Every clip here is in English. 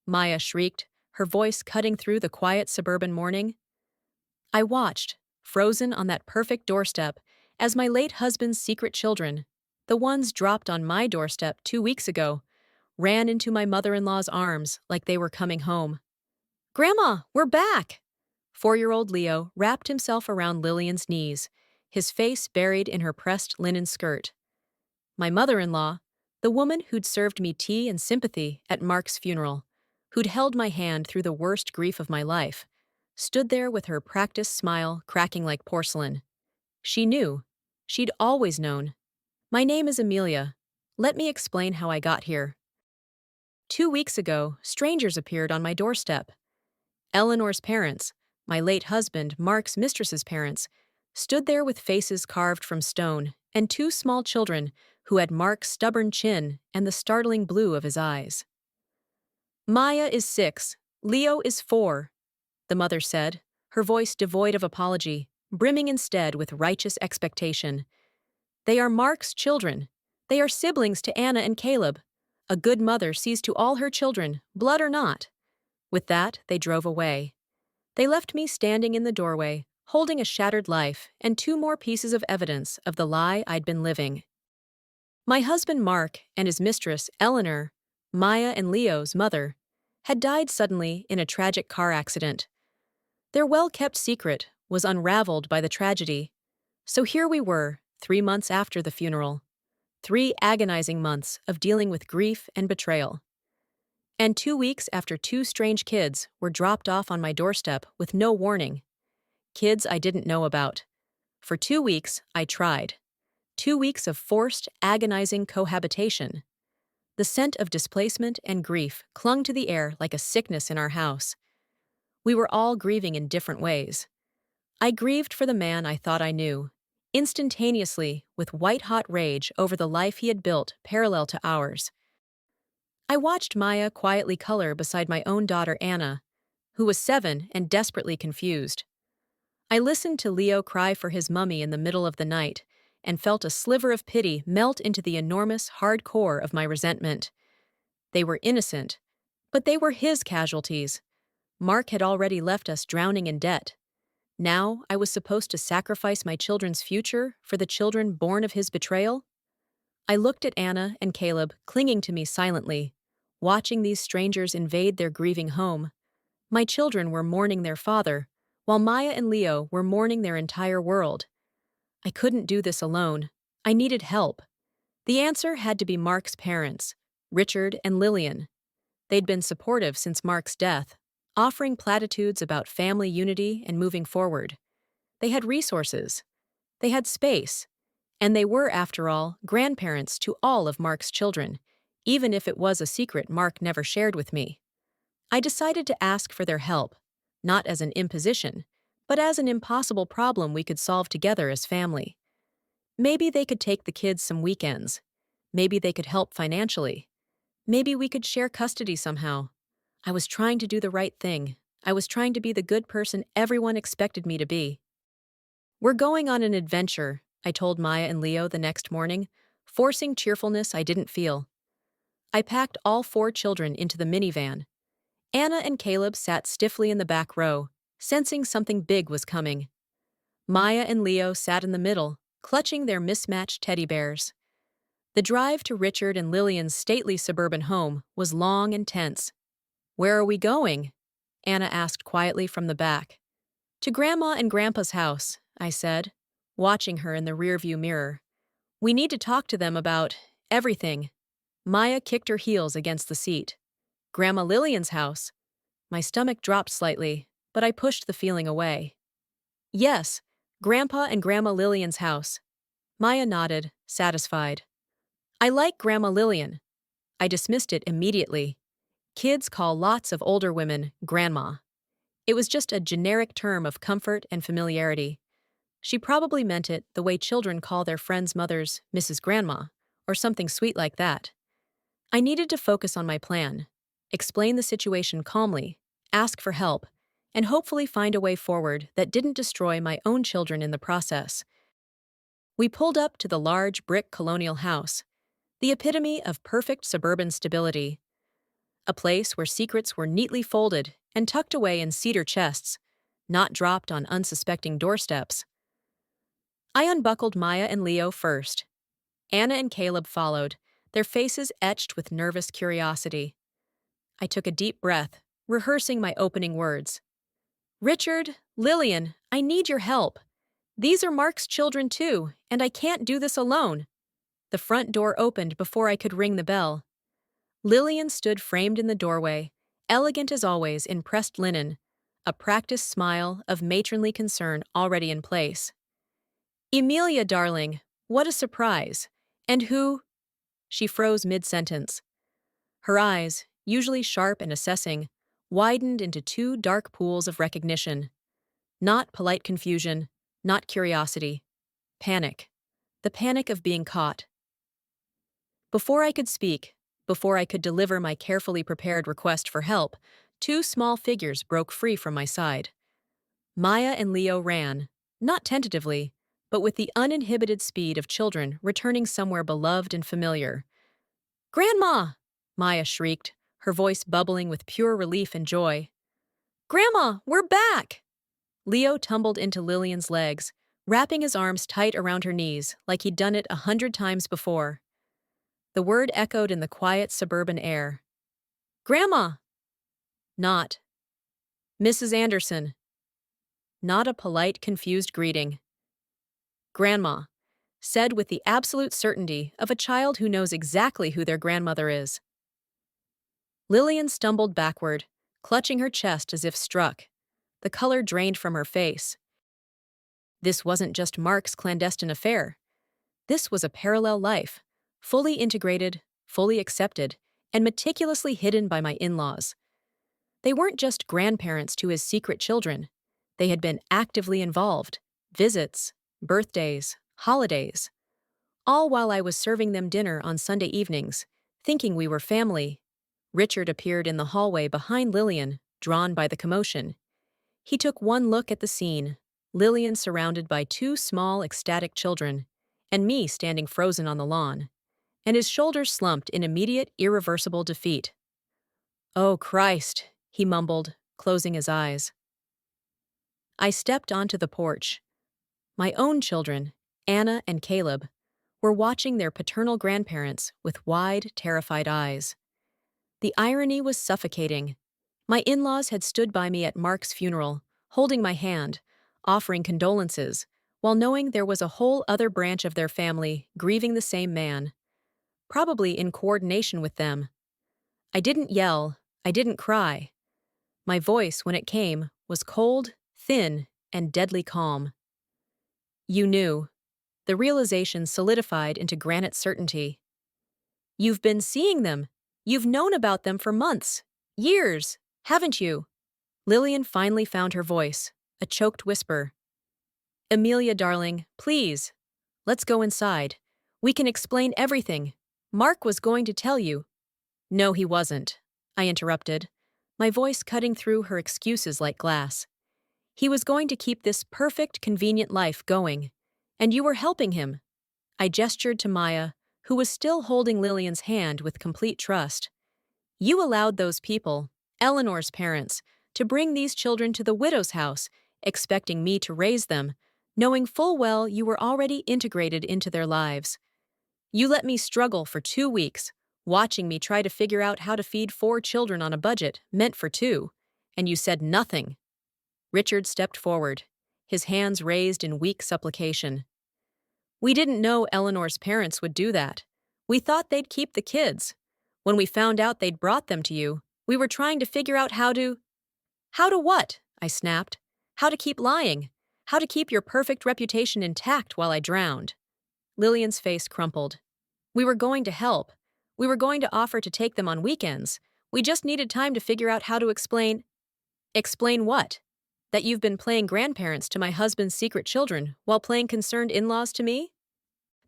Maya shrieked, her voice cutting through the quiet suburban morning. I watched, frozen on that perfect doorstep, as my late husband's secret children, the ones dropped on my doorstep 2 weeks ago, ran into my mother-in-law's arms like they were coming home. "Grandma, we're back!" 4-year-old Leo wrapped himself around Lillian's knees, his face buried in her pressed linen skirt. My mother-in-law, the woman who'd served me tea and sympathy at Mark's funeral, who'd held my hand through the worst grief of my life, stood there with her practiced smile cracking like porcelain. She knew. She'd always known. "My name is Amelia. Let me explain how I got here." 2 weeks ago, strangers appeared on my doorstep. Eleanor's parents, my late husband, Mark's mistress's parents, stood there with faces carved from stone and two small children who had Mark's stubborn chin and the startling blue of his eyes. "Maya is 6, Leo is 4, the mother said, her voice devoid of apology, brimming instead with righteous expectation. "They are Mark's children. They are siblings to Anna and Caleb. A good mother sees to all her children, blood or not." With that, they drove away. They left me standing in the doorway, holding a shattered life and 2 more pieces of evidence of the lie I'd been living. My husband Mark and his mistress, Eleanor, Maya and Leo's mother, had died suddenly in a tragic car accident. Their well-kept secret was unraveled by the tragedy. So here we were, 3 months after the funeral. 3 agonizing months of dealing with grief and betrayal. And 2 weeks after 2 strange kids were dropped off on my doorstep with no warning. Kids I didn't know about. For 2 weeks, I tried. 2 weeks of forced, agonizing cohabitation. The scent of displacement and grief clung to the air like a sickness in our house. We were all grieving in different ways. I grieved for the man I thought I knew, instantaneously with white-hot rage over the life he had built parallel to ours. I watched Maya quietly color beside my own daughter Anna, who was 7 and desperately confused. I listened to Leo cry for his mummy in the middle of the night and felt a sliver of pity melt into the enormous, hard core of my resentment. They were innocent, but they were his casualties. Mark had already left us drowning in debt. Now I was supposed to sacrifice my children's future for the children born of his betrayal? I looked at Anna and Caleb clinging to me silently, watching these strangers invade their grieving home. My children were mourning their father, while Maya and Leo were mourning their entire world. I couldn't do this alone. I needed help. The answer had to be Mark's parents, Richard and Lillian. They'd been supportive since Mark's death, offering platitudes about family unity and moving forward. They had resources. They had space. And they were, after all, grandparents to all of Mark's children, even if it was a secret Mark never shared with me. I decided to ask for their help, not as an imposition, but as an impossible problem we could solve together as family. Maybe they could take the kids some weekends. Maybe they could help financially. Maybe we could share custody somehow. I was trying to do the right thing. I was trying to be the good person everyone expected me to be. "We're going on an adventure," I told Maya and Leo the next morning, forcing cheerfulness I didn't feel. I packed all 4 children into the minivan. Anna and Caleb sat stiffly in the back row, sensing something big was coming. Maya and Leo sat in the middle, clutching their mismatched teddy bears. The drive to Richard and Lillian's stately suburban home was long and tense. "Where are we going?" Anna asked quietly from the back. "To Grandma and Grandpa's house," I said, watching her in the rearview mirror. "We need to talk to them about everything." Maya kicked her heels against the seat. "Grandma Lillian's house?" My stomach dropped slightly, but I pushed the feeling away. "Yes, Grandpa and Grandma Lillian's house." Maya nodded, satisfied. "I like Grandma Lillian." I dismissed it immediately. Kids call lots of older women grandma. It was just a generic term of comfort and familiarity. She probably meant it the way children call their friends' mothers Mrs. Grandma, or something sweet like that. I needed to focus on my plan, explain the situation calmly, ask for help, and hopefully find a way forward that didn't destroy my own children in the process. We pulled up to the large brick colonial house, the epitome of perfect suburban stability. a place where secrets were neatly folded and tucked away in cedar chests, not dropped on unsuspecting doorsteps. I unbuckled Maya and Leo first. Anna and Caleb followed, their faces etched with nervous curiosity. I took a deep breath, rehearsing my opening words. Richard, Lillian, I need your help. These are Mark's children too, and I can't do this alone. The front door opened before I could ring the bell. Lillian stood framed in the doorway, elegant as always in pressed linen, a practiced smile of matronly concern already in place. Emilia, darling, what a surprise. And who? She froze mid-sentence. Her eyes, usually sharp and assessing, widened into two dark pools of recognition. Not polite confusion, not curiosity. Panic. The panic of being caught. Before I could speak, before I could deliver my carefully prepared request for help, two small figures broke free from my side. Maya and Leo ran, not tentatively, but with the uninhibited speed of children returning somewhere beloved and familiar. Grandma! Maya shrieked, her voice bubbling with pure relief and joy. Grandma, we're back! Leo tumbled into Lillian's legs, wrapping his arms tight around her knees like he'd done it 100 times before. The word echoed in the quiet suburban air. Grandma! Not. Mrs. Anderson. Not a polite, confused greeting. Grandma, said with the absolute certainty of a child who knows exactly who their grandmother is. Lillian stumbled backward, clutching her chest as if struck. The color drained from her face. This wasn't just Mark's clandestine affair. This was a parallel life, fully integrated, fully accepted, and meticulously hidden by my in-laws. They weren't just grandparents to his secret children. They had been actively involved. Visits, birthdays, holidays. All while I was serving them dinner on Sunday evenings, thinking we were family. Richard appeared in the hallway behind Lillian, drawn by the commotion. He took one look at the scene, Lillian surrounded by two small, ecstatic children, and me standing frozen on the lawn, and his shoulders slumped in immediate, irreversible defeat. Oh, Christ, he mumbled, closing his eyes. I stepped onto the porch. My own children, Anna and Caleb, were watching their paternal grandparents with wide, terrified eyes. The irony was suffocating. My in-laws had stood by me at Mark's funeral, holding my hand, offering condolences, while knowing there was a whole other branch of their family grieving the same man, probably in coordination with them. I didn't yell, I didn't cry. My voice, when it came, was cold, thin, and deadly calm. You knew. The realization solidified into granite certainty. You've been seeing them. You've known about them for months, years, haven't you? Lillian finally found her voice, a choked whisper. Emilia, darling, please. Let's go inside. We can explain everything. Mark was going to tell you. No, he wasn't, I interrupted, my voice cutting through her excuses like glass. He was going to keep this perfect, convenient life going, and you were helping him. I gestured to Maya, who was still holding Lillian's hand with complete trust. You allowed those people, Eleanor's parents, to bring these children to the widow's house, expecting me to raise them, knowing full well you were already integrated into their lives. You let me struggle for 2 weeks, watching me try to figure out how to feed 4 children on a budget meant for 2, and you said nothing. Richard stepped forward, his hands raised in weak supplication. We didn't know Eleanor's parents would do that. We thought they'd keep the kids. When we found out they'd brought them to you, we were trying to figure out how to... How to what? I snapped. How to keep lying. How to keep your perfect reputation intact while I drowned. Lillian's face crumpled. We were going to help. We were going to offer to take them on weekends. We just needed time to figure out how to explain... Explain what? That you've been playing grandparents to my husband's secret children while playing concerned in-laws to me?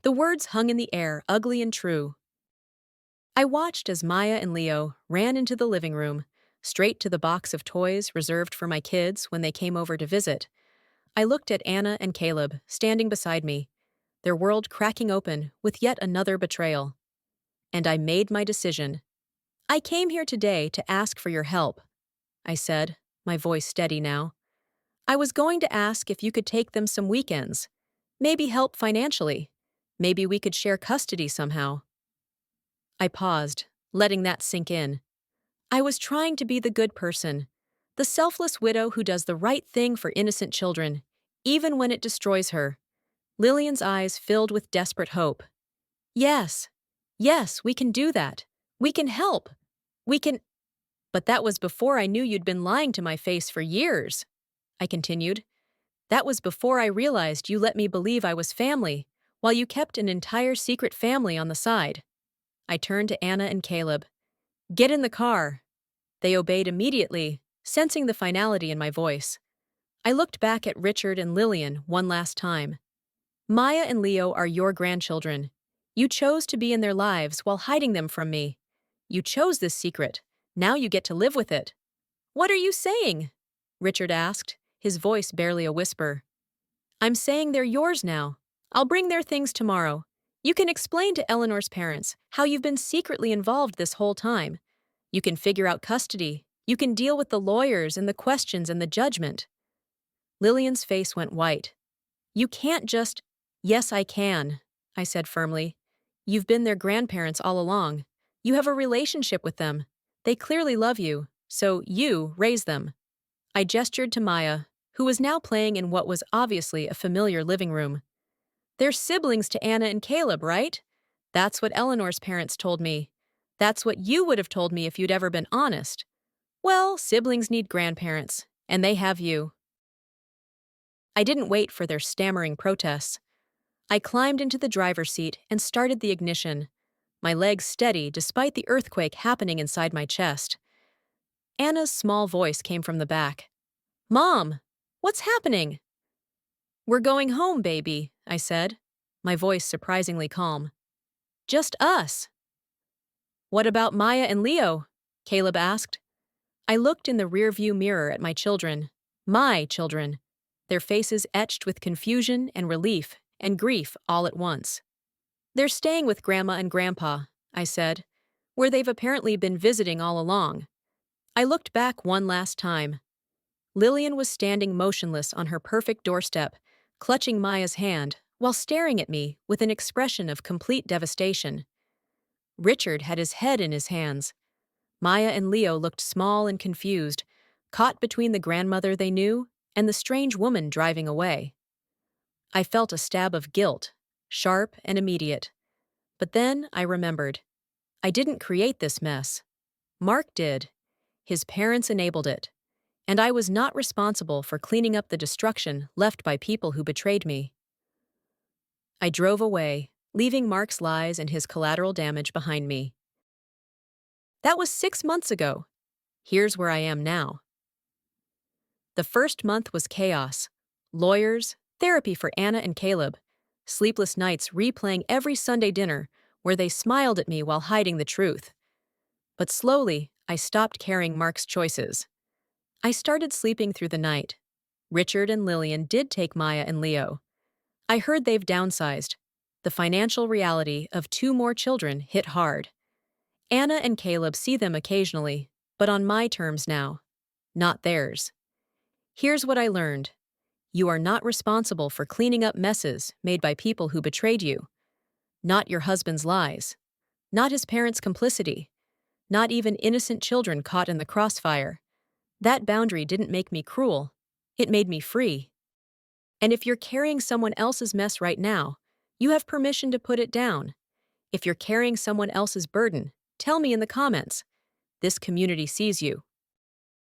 The words hung in the air, ugly and true. I watched as Maya and Leo ran into the living room, straight to the box of toys reserved for my kids when they came over to visit. I looked at Anna and Caleb, standing beside me, their world cracking open with yet another betrayal. And I made my decision. I came here today to ask for your help, I said, my voice steady now. I was going to ask if you could take them some weekends. Maybe help financially. Maybe we could share custody somehow. I paused, letting that sink in. I was trying to be the good person, the selfless widow who does the right thing for innocent children, even when it destroys her. Lillian's eyes filled with desperate hope. Yes, yes, we can do that. We can help. We can. But that was before I knew you'd been lying to my face for years, I continued. That was before I realized you let me believe I was family, while you kept an entire secret family on the side. I turned to Anna and Caleb. Get in the car. They obeyed immediately, sensing the finality in my voice. I looked back at Richard and Lillian one last time. Maya and Leo are your grandchildren. You chose to be in their lives while hiding them from me. You chose this secret. Now you get to live with it. What are you saying? Richard asked, his voice barely a whisper. I'm saying they're yours now. I'll bring their things tomorrow. You can explain to Eleanor's parents how you've been secretly involved this whole time. You can figure out custody. You can deal with the lawyers and the questions and the judgment. Lillian's face went white. You can't just— Yes, I can, I said firmly. You've been their grandparents all along. You have a relationship with them. They clearly love you, so you raise them. I gestured to Maya, who was now playing in what was obviously a familiar living room. They're siblings to Anna and Caleb, right? That's what Eleanor's parents told me. That's what you would have told me if you'd ever been honest. Well, siblings need grandparents, and they have you. I didn't wait for their stammering protests. I climbed into the driver's seat and started the ignition, my legs steady despite the earthquake happening inside my chest. Anna's small voice came from the back. Mom, what's happening? We're going home, baby, I said, my voice surprisingly calm. Just us. What about Maya and Leo? Caleb asked. I looked in the rearview mirror at my children, their faces etched with confusion and relief and grief all at once. They're staying with Grandma and Grandpa, I said, where they've apparently been visiting all along. I looked back one last time. Lillian was standing motionless on her perfect doorstep, clutching Maya's hand, while staring at me with an expression of complete devastation. Richard had his head in his hands. Maya and Leo looked small and confused, caught between the grandmother they knew and the strange woman driving away. I felt a stab of guilt, sharp and immediate. But then I remembered. I didn't create this mess. Mark did. His parents enabled it. And I was not responsible for cleaning up the destruction left by people who betrayed me. I drove away, leaving Mark's lies and his collateral damage behind me. That was 6 months ago. Here's where I am now. The first month was chaos. Lawyers, therapy for Anna and Caleb, sleepless nights replaying every Sunday dinner where they smiled at me while hiding the truth. But slowly, I stopped carrying Mark's choices. I started sleeping through the night. Richard and Lillian did take Maya and Leo. I heard they've downsized. The financial reality of 2 more children hit hard. Anna and Caleb see them occasionally, but on my terms now, not theirs. Here's what I learned. You are not responsible for cleaning up messes made by people who betrayed you. Not your husband's lies. Not his parents' complicity. Not even innocent children caught in the crossfire. That boundary didn't make me cruel. It made me free. And if you're carrying someone else's mess right now, you have permission to put it down. If you're carrying someone else's burden, tell me in the comments. This community sees you.